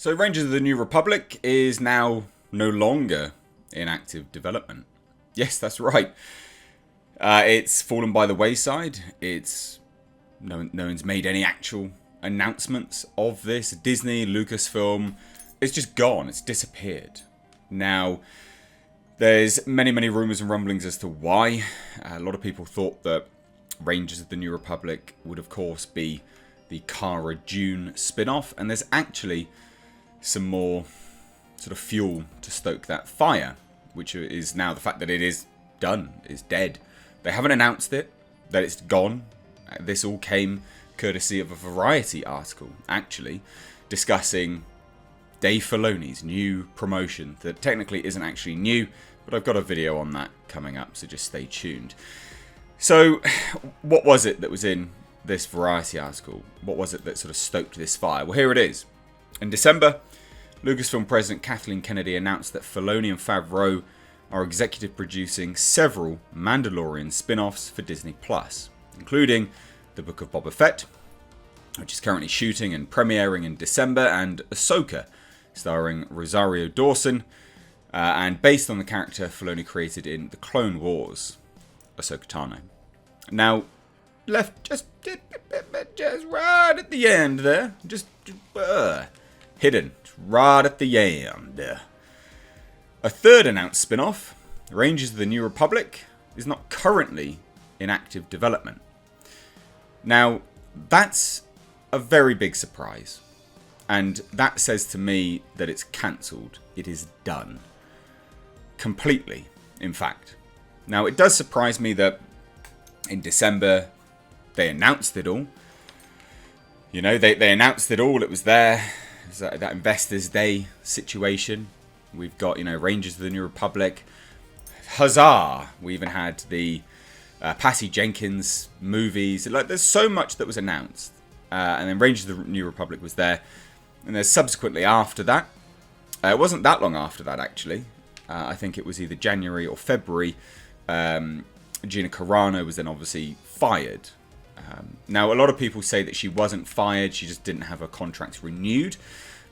So Rangers of the New Republic is now no longer in active development. Yes, that's right. It's fallen by the wayside. No one's made any actual announcements of this. Disney, Lucasfilm, it's just gone. It's disappeared. Now, there's many rumours and rumblings as to why. A lot of people thought that Rangers of the New Republic would, of course, be the Cara Dune spin-off. And there's actually some more sort of fuel to stoke that fire, which is now the fact that it is done, is dead. They haven't announced it, that it's gone. This all came courtesy of a Variety article, actually, discussing Dave Filoni's new promotion that technically isn't actually new, but I've got a video on that coming up, so just stay tuned. So, what was it that was in this Variety article? What was it that sort of stoked this fire? Well, here it is. In December, Lucasfilm President Kathleen Kennedy announced that Filoni and Favreau are executive producing several Mandalorian spin-offs for Disney+, including The Book of Boba Fett, which is currently shooting and premiering in December, and Ahsoka, starring Rosario Dawson, and based on the character Filoni created in The Clone Wars, Ahsoka Tano. Now, left just right at the end there, hidden right at the end. A third announced spin-off, Rangers of the New Republic, is not currently in active development. Now, that's a very big surprise. And that says to me that it's cancelled. It is done. Completely, in fact. Now, it does surprise me that in December they announced it all. You know, they announced it all. It was there. It was that Investors' Day situation. We've got, Rangers of the New Republic. Huzzah! We even had the Patty Jenkins movies. There's so much that was announced. And then Rangers of the New Republic was there. And there's subsequently after that. It wasn't that long after that, actually. I think it was either January or February. Gina Carano was then obviously fired. Now, a lot of people say that she wasn't fired. She just didn't have her contract renewed.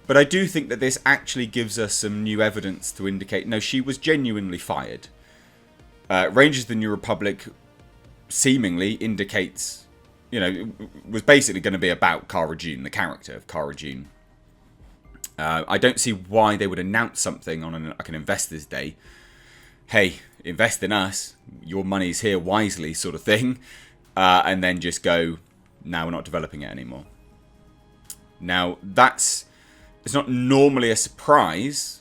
But I do think that this actually gives us some new evidence to indicate, no, she was genuinely fired. Rangers of the New Republic seemingly indicates, was basically going to be about Cara Dune, the character of Cara Dune. I don't see why they would announce something on an Investors' Day. Hey, invest in us. Your money's here wisely, sort of thing. And then just go, no, we're not developing it anymore. Now, it's not normally a surprise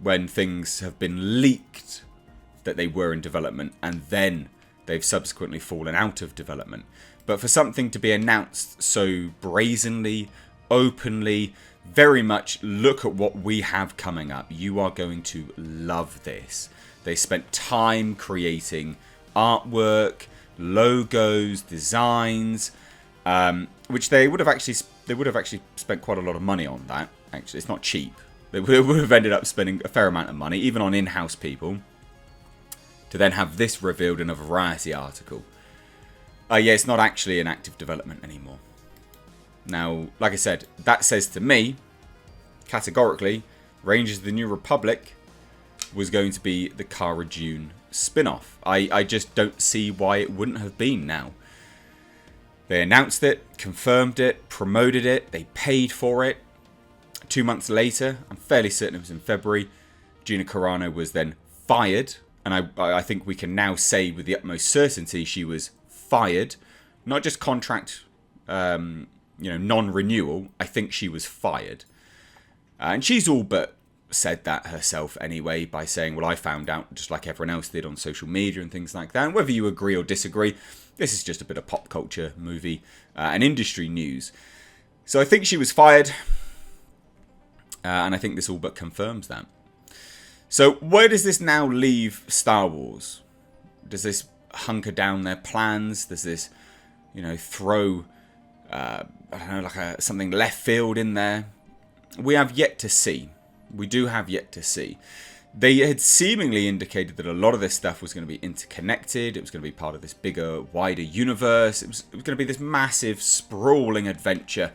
when things have been leaked that they were in development and then they've subsequently fallen out of development. But for something to be announced so brazenly, openly, very much look at what we have coming up. You are going to love this. They spent time creating artwork, logos, designs, which they would have actually spent quite a lot of money on that. Actually, it's not cheap. They would have ended up spending a fair amount of money, even on in-house people, to then have this revealed in a Variety article. Yeah, it's not actually in active development anymore. Now, like I said, that says to me, categorically, Rangers of the New Republic was going to be the Cara Dune spin-off. I just don't see why it wouldn't have been now. They announced it, confirmed it, promoted it, they paid for it. 2 months later, I'm fairly certain it was in February, Gina Carano was then fired. And I think we can now say with the utmost certainty she was fired. Not just contract, non-renewal. I think she was fired. And she's all but said that herself anyway by saying, well, I found out just like everyone else did on social media and things like that. And whether you agree or disagree, this is just a bit of pop culture, movie, and industry news. So I think she was fired. And I think this all but confirms that. So where does this now leave Star Wars? Does this hunker down their plans? Does this, throw, something left field in there? We have yet to see. We do have yet to see. They had seemingly indicated that a lot of this stuff was going to be interconnected. It was going to be part of this bigger, wider universe. It was going to be this massive, sprawling adventure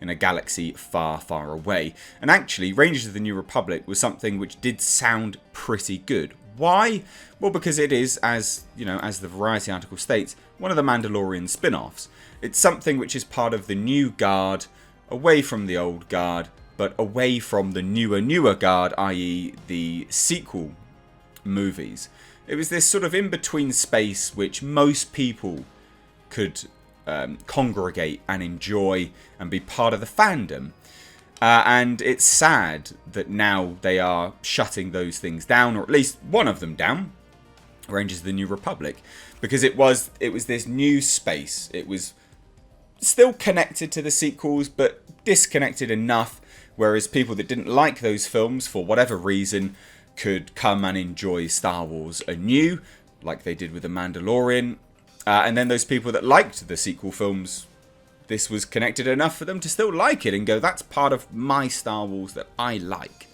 in a galaxy far, far away. And actually, Rangers of the New Republic was something which did sound pretty good. Why? Well, because it is, as you know, as the Variety article states, one of the Mandalorian spin-offs. It's something which is part of the new guard, away from the old guard, but away from the newer guard, i.e. the sequel movies. It was this sort of in-between space which most people could congregate and enjoy and be part of the fandom. And it's sad that now they are shutting those things down, or at least one of them down, Rangers of the New Republic, because it was this new space. It was still connected to the sequels, but disconnected enough, whereas people that didn't like those films for whatever reason could come and enjoy Star Wars anew, like they did with The Mandalorian. And then those people that liked the sequel films, this was connected enough for them to still like it and go, that's part of my Star Wars that I like.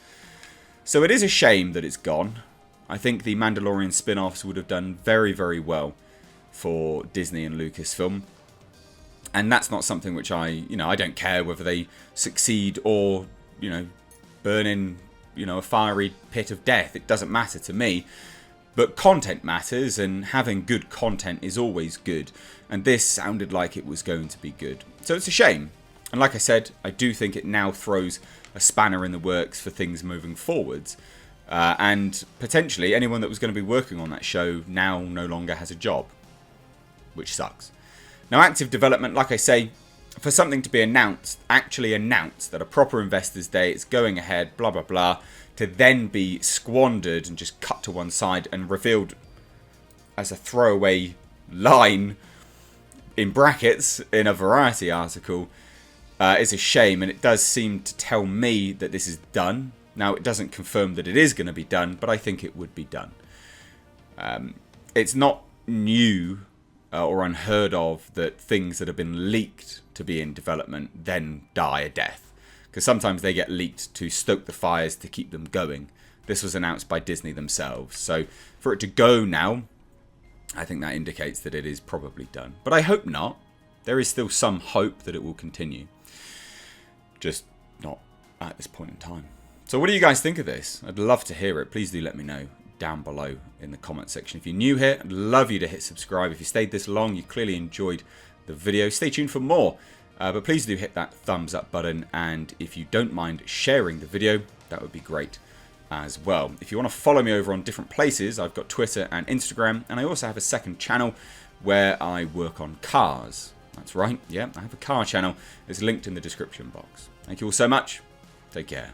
So it is a shame that it's gone. I think the Mandalorian spin-offs would have done very, very well for Disney and Lucasfilm. And that's not something which I don't care whether they succeed or, burn in, a fiery pit of death. It doesn't matter to me. But content matters, and having good content is always good. And this sounded like it was going to be good. So it's a shame. And like I said, I do think it now throws a spanner in the works for things moving forwards. And potentially anyone that was going to be working on that show now no longer has a job. Which sucks. Now, active development, like I say, for something to be announced, actually announced that a proper investors day, it's going ahead, blah, blah, blah, to then be squandered and just cut to one side and revealed as a throwaway line in brackets in a Variety article is a shame. And it does seem to tell me that this is done. Now, it doesn't confirm that it is going to be done, but I think it would be done. It's not new or unheard of that things that have been leaked to be in development then die a death. Because sometimes they get leaked to stoke the fires to keep them going. This was announced by Disney themselves. So for it to go now, I think that indicates that it is probably done. But I hope not. There is still some hope that it will continue. Just not at this point in time. So what do you guys think of this? I'd love to hear it. Please do let me know down below in the comment section. If you're new here, I'd love you to hit subscribe. If you stayed this long, you clearly enjoyed the video. Stay tuned for more. But please do hit that thumbs up button. And if you don't mind sharing the video, that would be great as well. If you want to follow me over on different places, I've got Twitter and Instagram. And I also have a second channel where I work on cars. That's right. Yeah, I have a car channel. It's linked in the description box. Thank you all so much. Take care.